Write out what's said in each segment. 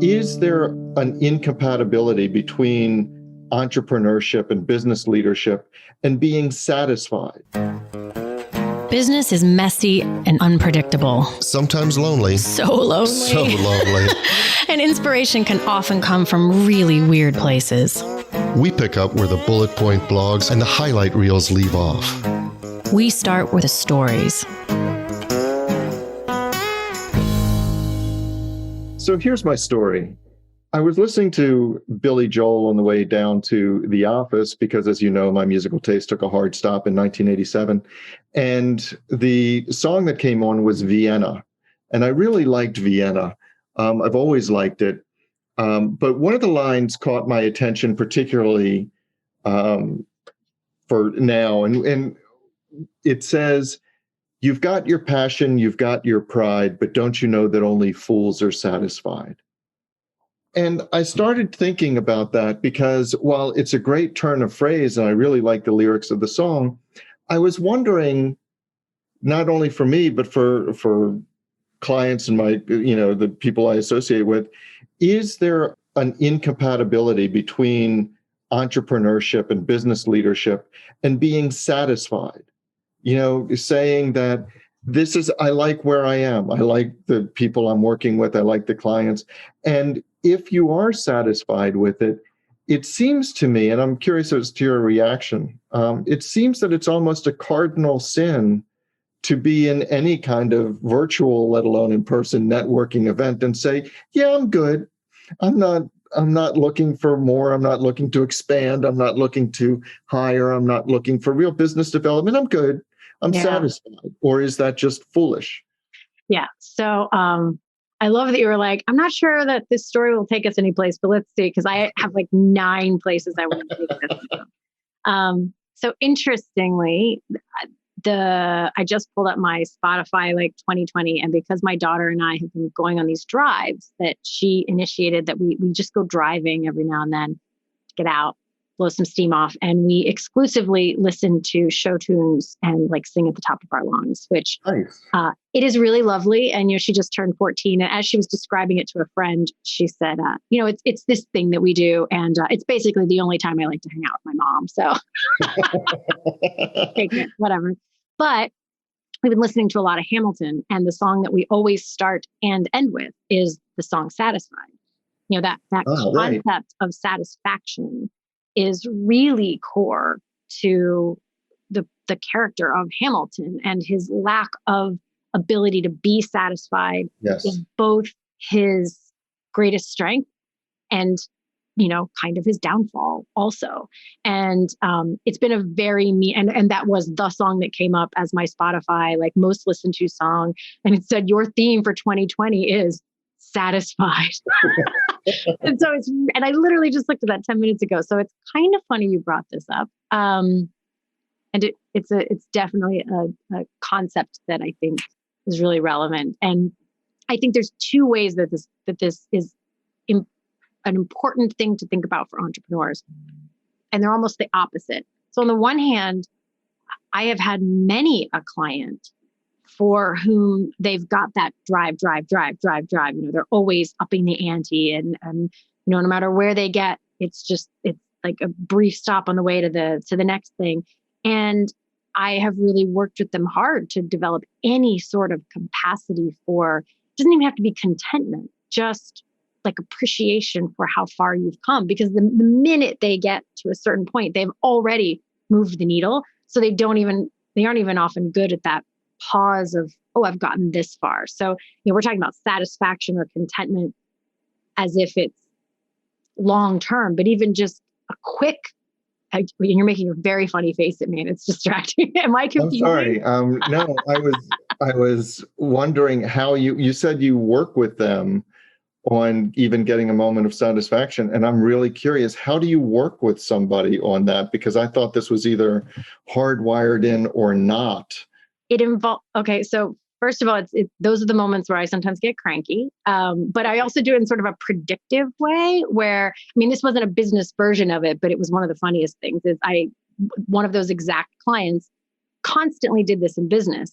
Is there an incompatibility between entrepreneurship and business leadership and being satisfied? Business is messy and unpredictable. Sometimes lonely. So lonely. So lonely. And inspiration can often come from really weird places. We pick up where the bullet point blogs and the highlight reels leave off. We start with the stories. So here's my story. I was listening to Billy Joel on the way down to the office because, as you know, my musical taste took a hard stop in 1987. And the song that came on was Vienna. And I really liked Vienna. I've always liked it. But one of the lines caught my attention particularly for now. And it says, "You've got your passion, you've got your pride, but don't you know that only fools are satisfied?" And I started thinking about that because while it's a great turn of phrase, and I really like the lyrics of the song, I was wondering, not only for me, but for clients and my, the people I associate with, is there an incompatibility between entrepreneurship and business leadership and being satisfied? Saying that I like where I am. I like the people I'm working with. I like the clients. And if you are satisfied with it, it seems to me, and I'm curious as to your reaction, it seems that it's almost a cardinal sin to be in any kind of virtual, let alone in-person networking event and say, yeah, I'm good. I'm not looking for more. I'm not looking to expand. I'm not looking to hire. I'm not looking for real business development. I'm good. I'm satisfied. Or is that just foolish? Yeah. So I love that you were like, I'm not sure that this story will take us any place, but let's see, because I have like 9 places I want to take this. So interestingly, I just pulled up my Spotify like 2020, and because my daughter and I have been going on these drives that she initiated, that we just go driving every now and then to get out, blow some steam off, and we exclusively listen to show tunes and like sing at the top of our lungs, which nice. It is really lovely. And she just turned 14, and as she was describing it to a friend, she said, it's this thing that we do, and it's basically the only time I like to hang out with my mom. So take it, whatever. But we've been listening to a lot of Hamilton, and the song that we always start and end with is the song "Satisfied." That concept of satisfaction is really core to the character of Hamilton, and his lack of ability to be satisfied is both his greatest strength and kind of his downfall also. And it's been a very and that was the song that came up as my Spotify like most listened to song, and it said your theme for 2020 is satisfied. And so and I literally just looked at that 10 minutes ago. So it's kind of funny you brought this up. And it's definitely a concept that I think is really relevant. And I think there's 2 ways that this is an important thing to think about for entrepreneurs. And they're almost the opposite. So on the one hand, I have had many a client for whom they've got that drive. They're always upping the ante, and no matter where they get, it's like a brief stop on the way to the next thing. And I have really worked with them hard to develop any sort of capacity for, it doesn't even have to be contentment, just like appreciation for how far you've come. Because the minute they get to a certain point, they've already moved the needle. So they aren't even often good at that pause of, oh, I've gotten this far. So, we're talking about satisfaction or contentment as if it's long-term, but even just a quick, you're making a very funny face at me and it's distracting. Am I confused? I'm sorry. No, I was wondering how you said you work with them on even getting a moment of satisfaction. And I'm really curious, how do you work with somebody on that? Because I thought this was either hardwired in or not. Okay, so first of all, those are the moments where I sometimes get cranky. But I also do it in sort of a predictive way where, this wasn't a business version of it, but it was one of the funniest things is one of those exact clients constantly did this in business.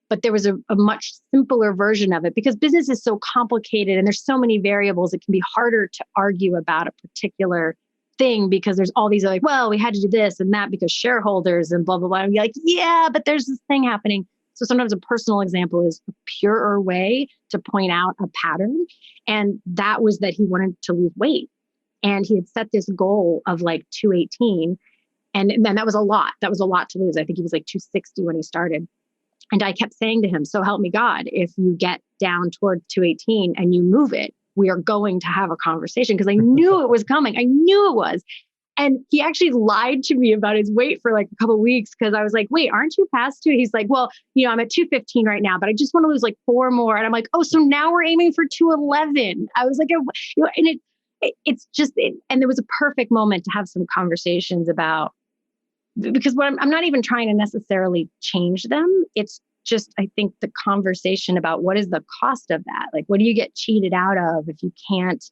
but there was a much simpler version of it because business is so complicated and there's so many variables. It can be harder to argue about a particular thing because there's all these like, well, we had to do this and that because shareholders and blah, blah, blah. And you're like, yeah, but there's this thing happening. So sometimes a personal example is a purer way to point out a pattern. And that was that he wanted to lose weight. And he had set this goal of like 218. And then that was a lot. That was a lot to lose. I think he was like 260 when he started. And I kept saying to him, so help me God, if you get down toward 218 and you move it, we are going to have a conversation because I knew it was coming. I knew it was. And he actually lied to me about his weight for like a couple of weeks because I was like, wait, aren't you past 2? He's like, well, I'm at 215 right now, but I just want to lose like 4 more. And I'm like, oh, so now we're aiming for 211. I was like, and it's just, and there was a perfect moment to have some conversations about, because I'm not even trying to necessarily change them. It's just, I think the conversation about what is the cost of that? Like, what do you get cheated out of if you can't?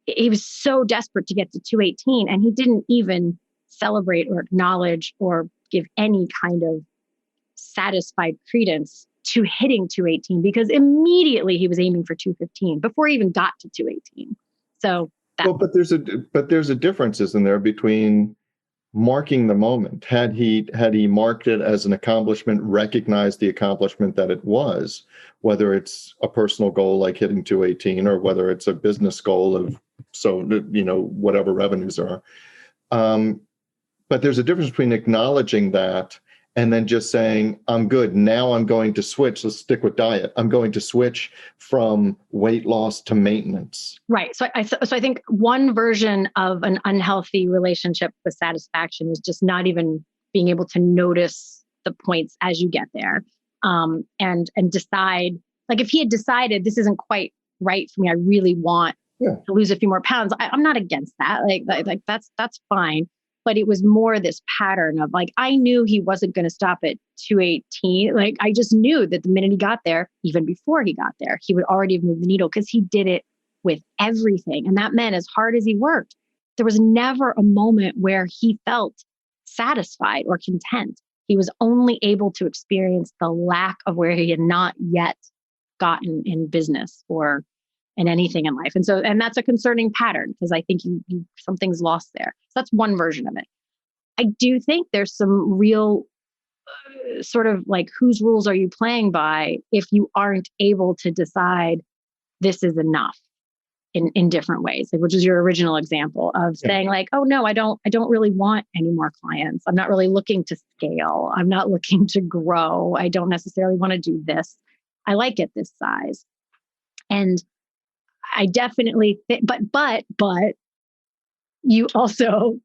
He was so desperate to get to 218 and he didn't even celebrate or acknowledge or give any kind of satisfied credence to hitting 218 because immediately he was aiming for 215 before he even got to 218. So but there's a difference, isn't there, between marking the moment. Had he marked it as an accomplishment, recognized the accomplishment that it was, whether it's a personal goal like hitting 218 or whether it's a business goal of whatever revenues are. But there's a difference between acknowledging that and then just saying, I'm good. Now I'm going to switch. Let's stick with diet. I'm going to switch from weight loss to maintenance. Right. So I think one version of an unhealthy relationship with satisfaction is just not even being able to notice the points as you get there, and decide. Like if he had decided this isn't quite right for me, I really want to lose a few more pounds. I'm not against that. Like that's fine. But it was more this pattern of like, I knew he wasn't going to stop at 218. Like, I just knew that the minute he got there, even before he got there, he would already have moved the needle because he did it with everything. And that meant as hard as he worked, there was never a moment where he felt satisfied or content. He was only able to experience the lack of where he had not yet gotten in business or in anything in life. And that's a concerning pattern because I think something's lost there. So that's one version of it. I do think there's some real sort of like, whose rules are you playing by if you aren't able to decide this is enough in different ways, like, which is your original example of saying like, oh no, I don't really want any more clients. I'm not really looking to scale. I'm not looking to grow. I don't necessarily want to do this. I like it this size. And I definitely, but you also,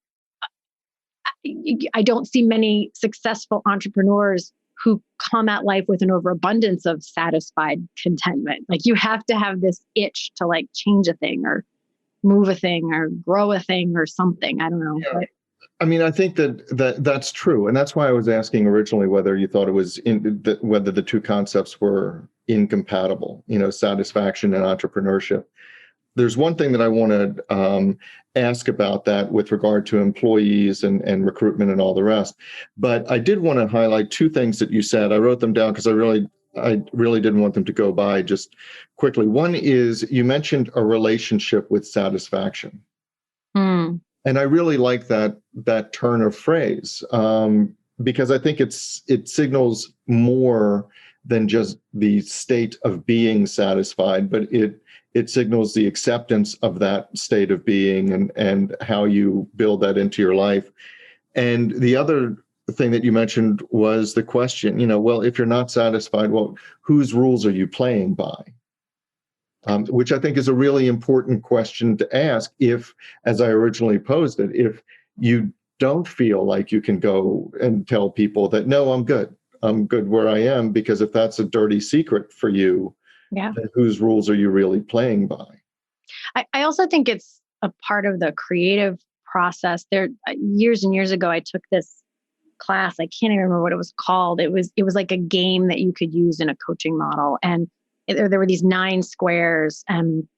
I don't see many successful entrepreneurs who come at life with an overabundance of satisfied contentment. Like you have to have this itch to like change a thing or move a thing or grow a thing or something. I don't know. Yeah. But, I mean, I think that's true. And that's why I was asking originally whether you thought it was whether the two concepts were incompatible, satisfaction and entrepreneurship. There's one thing that I want to ask about that with regard to employees and recruitment and all the rest. But I did want to highlight two things that you said. I wrote them down because I really didn't want them to go by just quickly. One is you mentioned a relationship with satisfaction. And I really like that turn of phrase because I think it signals more than just the state of being satisfied, but it signals the acceptance of that state of being and how you build that into your life. And the other thing that you mentioned was the question, well, if you're not satisfied, well, whose rules are you playing by? Which I think is a really important question to ask if, as I originally posed it, if you don't feel like you can go and tell people that, no, I'm good where I am, because if that's a dirty secret for you, then whose rules are you really playing by? I also think it's a part of the creative process. There, years and years ago, I took this class. I can't even remember what it was called. It was like a game that you could use in a coaching model. And there were these 9 squares, and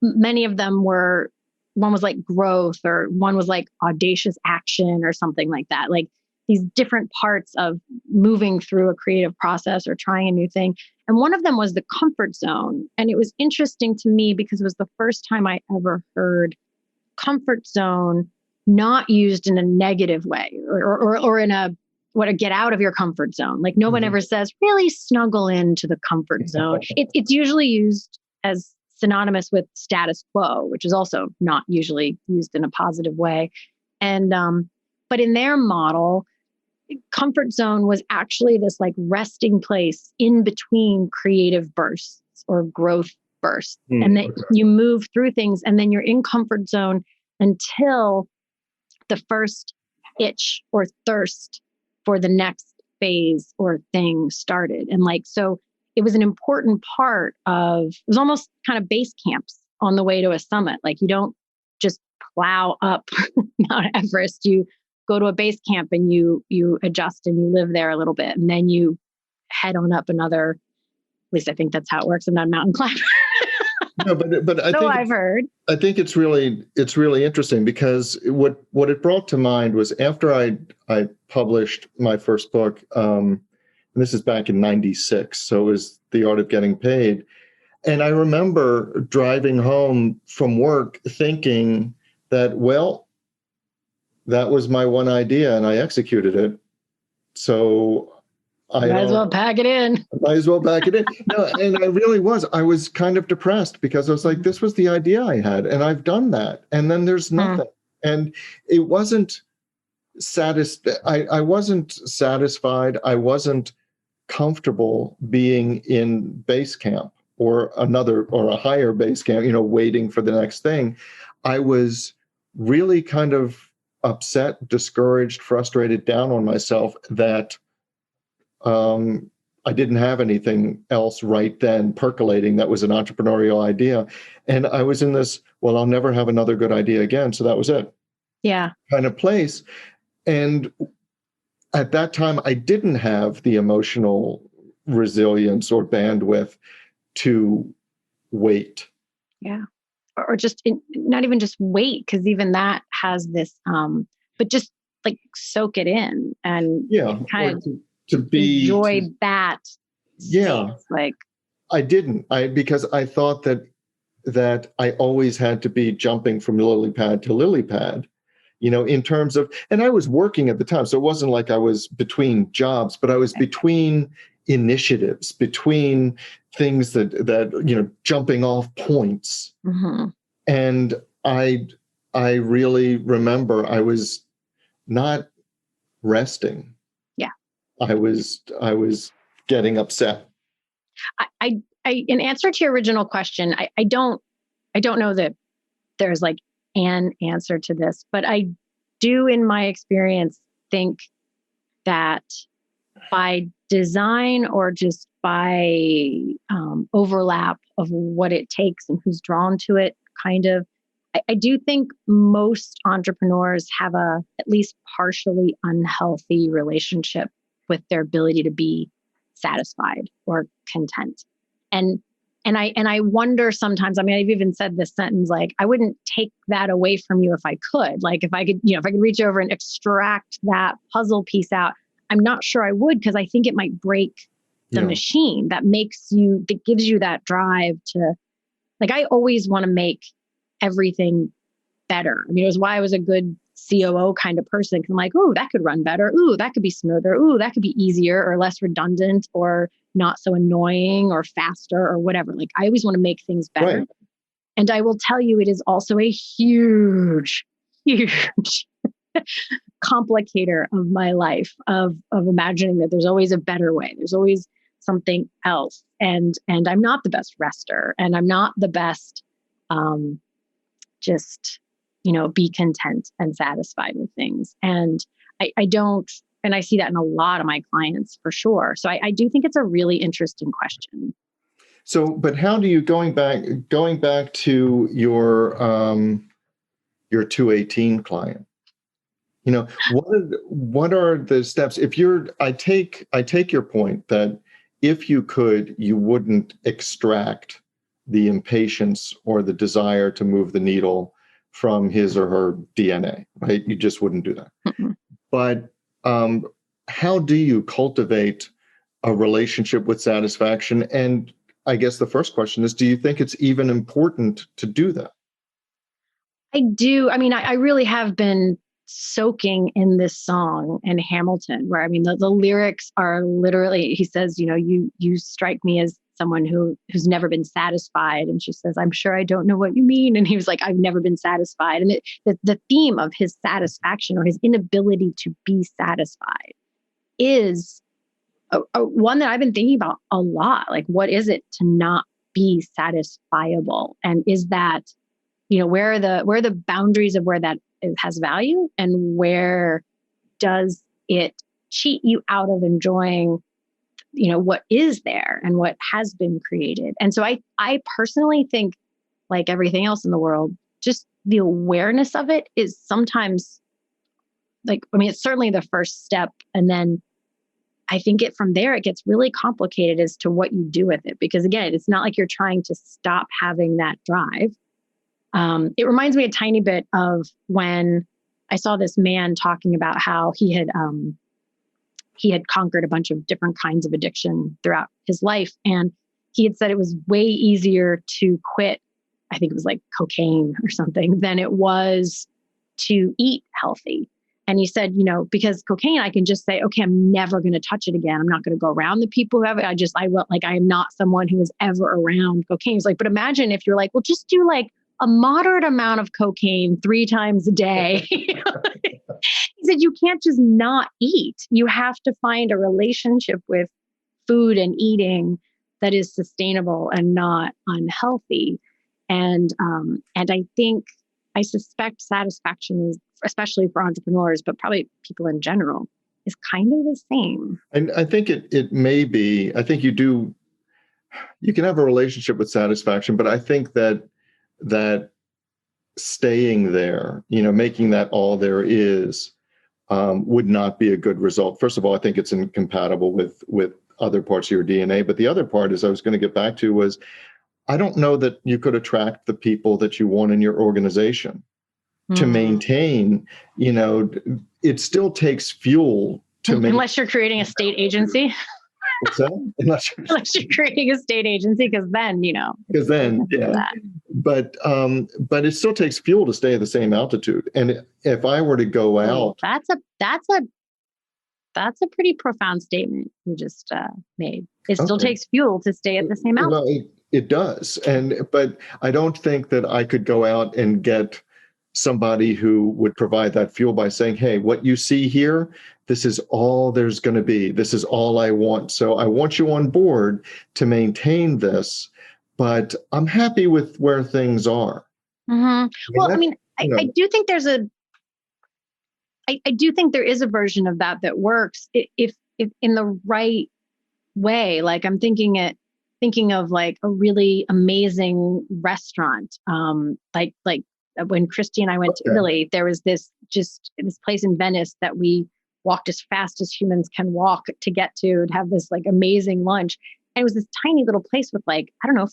many of them one was like growth, or one was like audacious action or something like that. Like these different parts of moving through a creative process or trying a new thing. And one of them was the comfort zone. And it was interesting to me because it was the first time I ever heard comfort zone not used in a negative way or in a get out of your comfort zone. Like no one ever says, really snuggle into the comfort zone. It's usually used as synonymous with status quo, which is also not usually used in a positive way. And, but in their model, comfort zone was actually this like resting place in between creative bursts or growth bursts. And then you move through things and then you're in comfort zone until the first itch or thirst for the next phase or thing started. And like, so it was an important part of, it was almost kind of base camps on the way to a summit. Like you don't just plow up Mount Everest, you go to a base camp and you adjust and you live there a little bit. And then you head on up another, at least I think that's how it works. I'm not a mountain climber. No, but I think I've heard. I think it's really interesting because what it brought to mind was after I published my first book, and this is back in '96, so it was The Art of Getting Paid, and I remember driving home from work thinking that, well, that was my one idea and I executed it, so Might as well pack it in. Might as well pack it in. No, and I was kind of depressed because I was like, this was the idea I had and I've done that. And then there's nothing. And it wasn't I wasn't satisfied. I wasn't comfortable being in base camp or a higher base camp, waiting for the next thing. I was really kind of upset, discouraged, frustrated, down on myself that I didn't have anything else right then percolating that was an entrepreneurial idea. And I was in this, well, I'll never have another good idea again. So that was it. Yeah. Kind of place. And at that time, I didn't have the emotional resilience or bandwidth to wait. Yeah. Or just not even just wait, because even that has this, but just like soak it in and kind of to enjoy that. Yeah. Like I didn't. Because I thought that I always had to be jumping from lily pad to lily pad, in terms of, and I was working at the time. So it wasn't like I was between jobs, but I was between initiatives, between things that jumping off points. And I really remember I was not resting. I was getting upset. I in answer to your original question, I don't know that there's like an answer to this, but I do, in my experience, think that by design or just by overlap of what it takes and who's drawn to it, kind of, I do think most entrepreneurs have a at least partially unhealthy relationship with their ability to be satisfied or content. And I wonder sometimes, I mean, I've even said this sentence, like, I wouldn't take that away from you if I could. Like if I could, if I could reach over and extract that puzzle piece out, I'm not sure I would, because I think it might break the machine that gives you that drive to, like, I always want to make everything better. I mean, it was why I was a good COO kind of person. Cause I'm like, ooh, that could run better. Ooh, that could be smoother. Ooh, that could be easier or less redundant or not so annoying or faster or whatever. Like I always want to make things better. Right. And I will tell you, it is also a huge, huge complicator of my life of imagining that there's always a better way. There's always something else. And I'm not the best rester and I'm not the best, just, be content and satisfied with things. And I don't, and I see that in a lot of my clients for sure. So I do think it's a really interesting question. So, but how do you, going back to your 218 client, what are the steps? If I take your point that if you could, you wouldn't extract the impatience or the desire to move the needle from his or her DNA, right? You just wouldn't do that. Mm-hmm. But how do you cultivate a relationship with satisfaction? And I guess the first question is, do you think it's even important to do that? I do. I mean, I really have been soaking in this song and Hamilton, where I mean, the lyrics are literally, he says, you strike me as someone who's never been satisfied. And she says, I'm sure I don't know what you mean. And he was like, I've never been satisfied. And the theme of his satisfaction, or his inability to be satisfied, is one that I've been thinking about a lot. Like, what is it to not be satisfiable? And is that, where are the boundaries of where that has value, and where does it cheat you out of enjoying, what is there and what has been created? And so I personally think, like everything else in the world, just the awareness of it is sometimes it's certainly the first step. And then I think from there, it gets really complicated as to what you do with it. Because again, it's not like you're trying to stop having that drive. It reminds me a tiny bit of when I saw this man talking about how he had conquered a bunch of different kinds of addiction throughout his life. And he had said it was way easier to quit, I think it was like cocaine or something, than it was to eat healthy. And he said, because cocaine, I can just say, okay, I'm never going to touch it again. I'm not going to go around the people who have it. I am not someone who is ever around cocaine. He's like, but imagine if you're like, well, just do like a moderate amount of cocaine 3 times a day. He said, you can't just not eat. You have to find a relationship with food and eating that is sustainable and not unhealthy. And I suspect satisfaction is, especially for entrepreneurs, but probably people in general, is kind of the same. And I think it may be, I think you can have a relationship with satisfaction, but I think that staying there, making that all there is, would not be a good result. First of all, I think it's incompatible with other parts of your DNA. But the other part is I was going to get back to was, I don't know that you could attract the people that you want in your organization to maintain, it still takes fuel to unless you're creating a state agency. What's that? Unless you're creating a state agency, because then, yeah. But it still takes fuel to stay at the same altitude. And if I were to go out, that's a pretty profound statement you just made. It still takes fuel to stay at the same altitude. Well, it does. But I don't think that I could go out and get somebody who would provide that fuel by saying, hey, what you see here, this is all there's going to be. This is all I want. So I want you on board to maintain this, but I'm happy with where things are. Mm-hmm. Well, I mean, I do think I do think there is a version of that works if in the right way. Like I'm thinking of like a really amazing restaurant, like when Christy and I went to Italy, there was this place in Venice that we walked as fast as humans can walk to get to and have this like amazing lunch. And it was this tiny little place with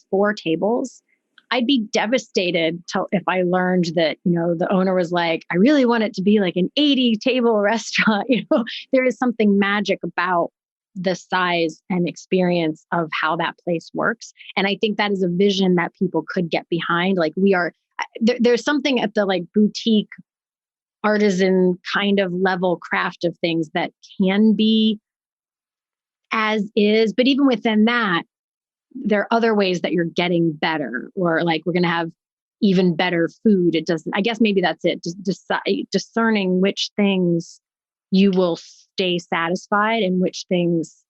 4 tables. I'd be devastated if I learned that, the owner was like, I really want it to be like an 80-table restaurant. There is something magic about the size and experience of how that place works. And I think that is a vision that people could get behind. Like there's something at the like boutique artisan kind of level craft of things that can be as is, but even within that, there are other ways that you're getting better, or like we're going to have even better food. It doesn't, I guess maybe that's it. Just discerning which things you will stay satisfied and which things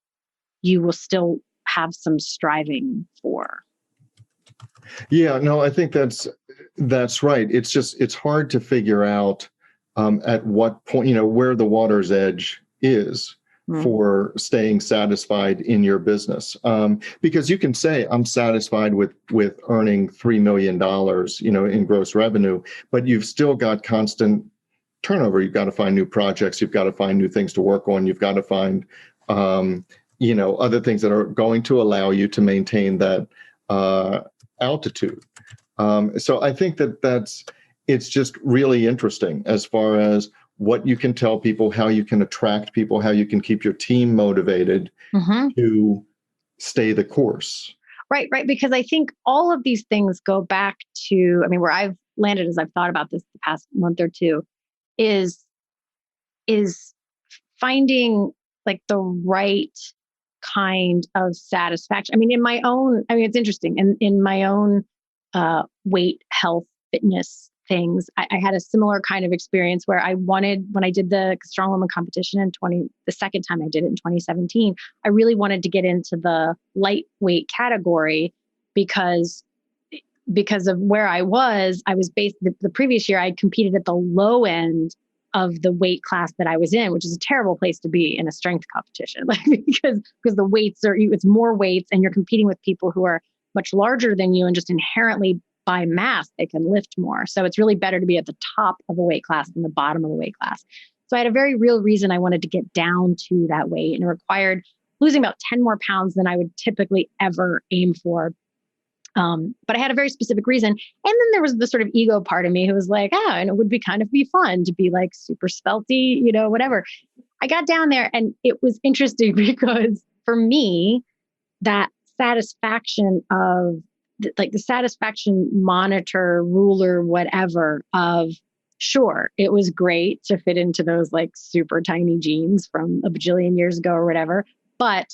you will still have some striving for. Yeah, no, I think that's right. It's hard to figure out at what point, where the water's edge is for staying satisfied in your business. Because you can say, I'm satisfied with earning $3 million, in gross revenue, but you've still got constant turnover. You've got to find new projects. You've got to find new things to work on. You've got to find, other things that are going to allow you to maintain that altitude. So I think it's just really interesting as far as what you can tell people, how you can attract people, how you can keep your team motivated to stay the course. Right. Because I think all of these things go back to, where I've landed as I've thought about this the past month or two is finding like the right kind of satisfaction. In my own, it's interesting. In my own weight, health, fitness things, I had a similar kind of experience where I wanted, when I did the Strong Woman competition the second time I did it in 2017, I really wanted to get into the lightweight category because of where I was based, the previous year I competed at the low end of the weight class that I was in, which is a terrible place to be in a strength competition, because the weights it's more weights and you're competing with people who are much larger than you and just inherently by mass, they can lift more. So it's really better to be at the top of a weight class than the bottom of the weight class. So I had a very real reason I wanted to get down to that weight, and it required losing about 10 more pounds than I would typically ever aim for. But I had a very specific reason. And then there was the sort of ego part of me who was like, and it would be fun to be like super svelty, whatever. I got down there and it was interesting because for me, that satisfaction of the satisfaction monitor, ruler, whatever of, sure, it was great to fit into those like super tiny jeans from a bajillion years ago or whatever, but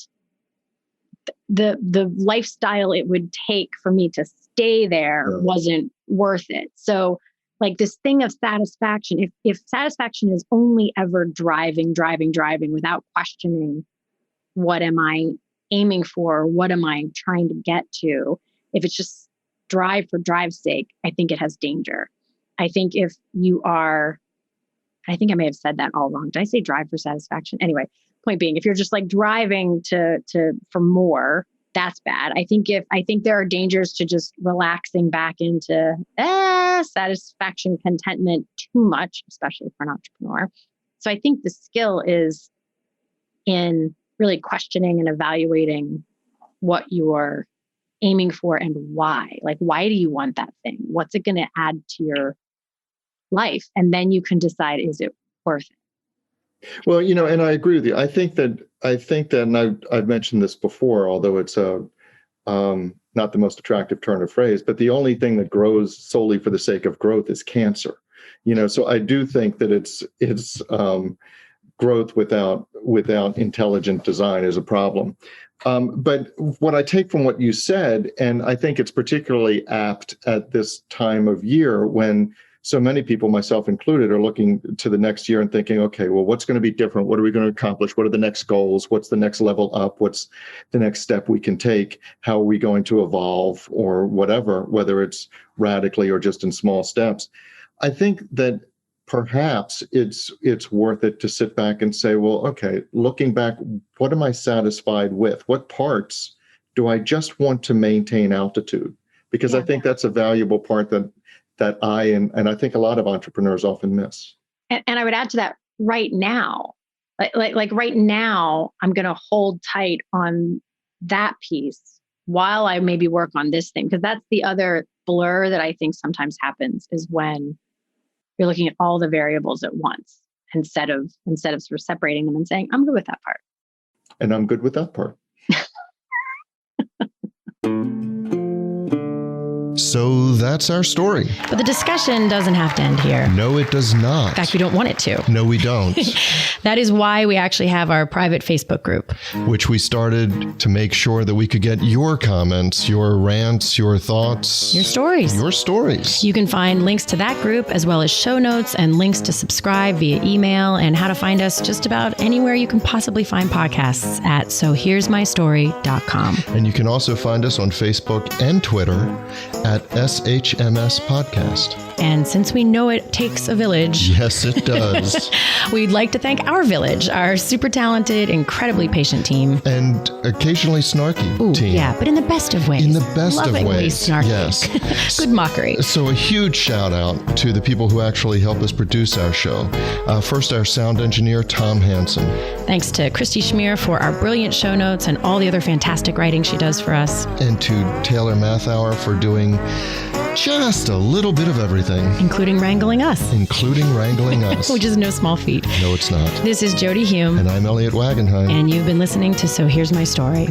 the lifestyle it would take for me to stay there wasn't worth it. So like this thing of satisfaction, if satisfaction is only ever driving without questioning, what am I aiming for? What am I trying to get to? If it's just drive for drive's sake, I think it has danger. I think if you are, I think I may have said that all wrong. Did I say drive for satisfaction? Anyway, point being, if you're just like driving for more, that's bad. I think there are dangers to just relaxing back into satisfaction, contentment too much, especially for an entrepreneur. So I think the skill is in really questioning and evaluating what you're aiming for and why. Like, why do you want that thing? What's it going to add to your life? And then you can decide, is it worth it? Well, and I agree with you. I think that, and I've mentioned this before, although it's not the most attractive turn of phrase, but the only thing that grows solely for the sake of growth is cancer. So I do think that it's growth without intelligent design is a problem. But what I take from what you said, and I think it's particularly apt at this time of year when so many people, myself included, are looking to the next year and thinking, okay, well, what's going to be different? What are we going to accomplish? What are the next goals? What's the next level up? What's the next step we can take? How are we going to evolve or whatever, whether it's radically or just in small steps? I think that perhaps it's worth it to sit back and say, well, okay, looking back, what am I satisfied with? What parts do I just want to maintain altitude? Because I think that's a valuable part that I and I think a lot of entrepreneurs often miss. And I would add to that, right now, like right now, I'm going to hold tight on that piece while I maybe work on this thing, because that's the other blur that I think sometimes happens is when you're looking at all the variables at once instead of sort of separating them and saying, I'm good with that part. And I'm good with that part. So that's our story. But the discussion doesn't have to end here. No, it does not. In fact, we don't want it to. No, we don't. That is why we actually have our private Facebook group, which we started to make sure that we could get your comments, your rants, your thoughts, your stories. You can find links to that group as well as show notes and links to subscribe via email and how to find us just about anywhere you can possibly find podcasts at sohere'smystory.com. And you can also find us on Facebook and Twitter at SHMS Podcast. And since we know it takes a village. Yes, it does. We'd like to thank our village, our super talented, incredibly patient team. And occasionally snarky team. Yeah, but in the best of ways. In the best of ways. Snarky. Yes. Good mockery. So a huge shout out to the people who actually help us produce our show. First, our sound engineer, Tom Hansen. Thanks to Christy Schmier for our brilliant show notes and all the other fantastic writing she does for us. And to Taylor Mathauer for doing doing just a little bit of everything. Including wrangling us. Which is no small feat. No, it's not. This is Jody Hume. And I'm Elliot Wagenheim. And you've been listening to So Here's My Story.